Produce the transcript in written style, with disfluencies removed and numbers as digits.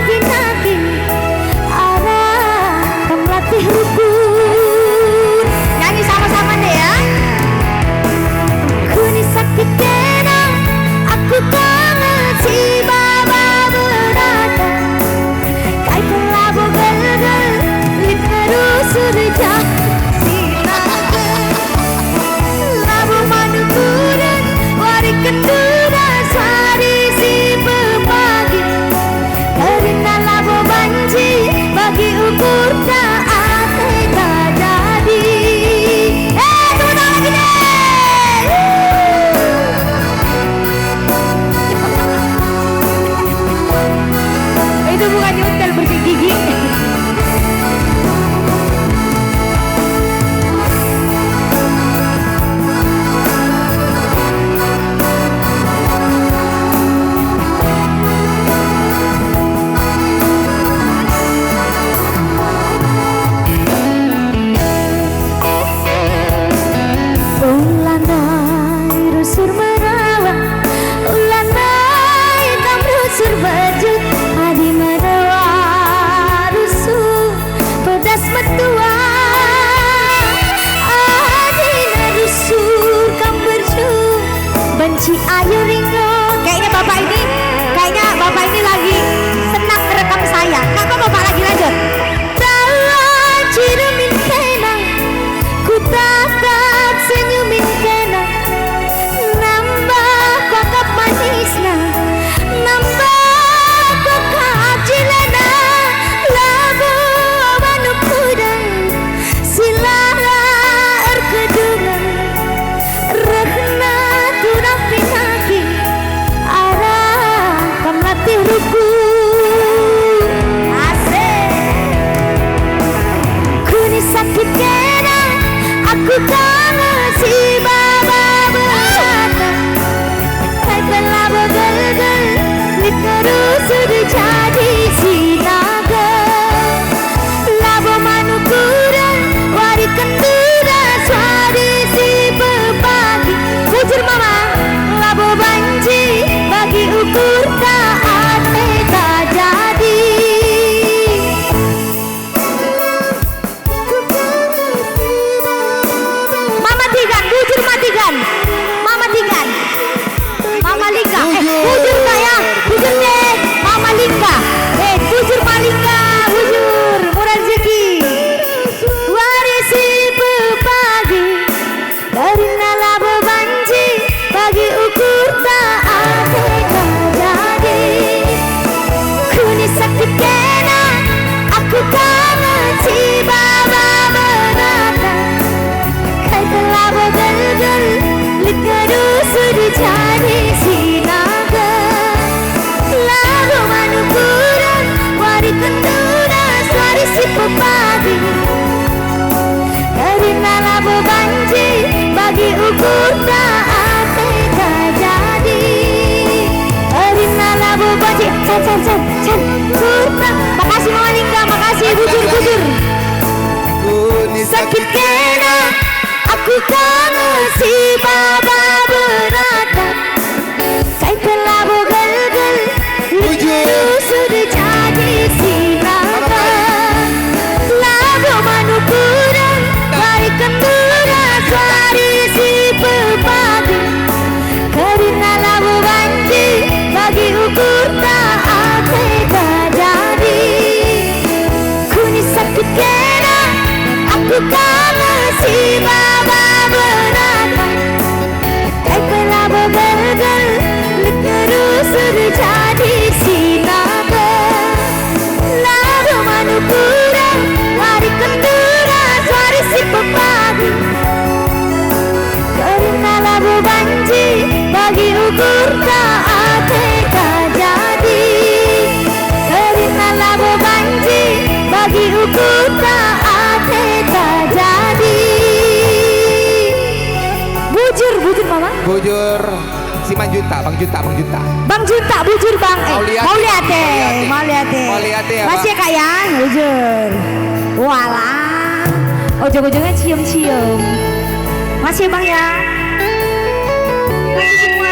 pinaki arah kamlatih rukun. Nyanyi sama-sama deh ya. Kuni sakit kena aku kangen si baba berada kai telah bogal-gal lit terus rejak sinaga labu manukuran wari kendura sari si pepagi karena labu banji bagi ukur taat tak jadi. Tepuk tangan lagi deh. Itu bukan nyutel bersih gigi. Ulanai rusur merawat, ulanai tam rusur bajut, adi merawat rusur pedas metua, adi rusur kam berjut, benci ayu ringo. Kayaknya bapak ini lagi senang rekam saya. Kenapa bapak lagi lanjut? Tawa cirumin kenang, ku tatap senyumin kenang, nambah kokap manisna, nambah kokap cilena, lagu banu kudang, silara erkedungan, rehna turang pinaki, arah kamlatih rukun. Asik. Kuni sakit kena aku kangen si baba berada kai telah bogal-gal lit terus sudah jadi sinaga labu manukuran wari kendura suari si pepagi bujur mama labu banji bagi ukur taat tak jadi. Mama Tigan, bujur matigan. Mama Tigan. Mama Lingga. Bujur kak ya. Bujur deh. Mama Lingga. Bujur Malingga. Bujur. Murah rezeki. Warisi pepagi. Dari labu banji. Bagi ukur taat tak jadi. Kuni sakit kena. Aku kangen si baba berada. Kai telah bogal-gal lit terus sudah jadi sinaga lagu manukuran wari kendura suari si pepagi karena labu banji bagi ukur taat tak jadi karena labu banji can kurta. Makasih Mama Lingga, makasih bujur. Sakit kena aku kangen si baba berada kai telah bogal-gal lit terus sudah jadi sinaga labu manukuran wari kendura suari si pepagi karena labu banji bagi ukur taat tak jadi. Kuni sakit kena aku kangen si baba berada kai telah bogal-gal lit terus sudah jadi sinaga labu manukuran wari kendura suari si pepagi karena labu banji bagi ukur taat tak jadi karena labu banji bagi ukur taat tak jadi. Bujur mama. Bujur si Manjunta, Bang Junta. Bang Junta, bujur bang. Mau lihat ya. Masih ya kak ya, bujur. Walah, ujung-ujungnya cium-cium. Masih bang ya. Terima kasih semua.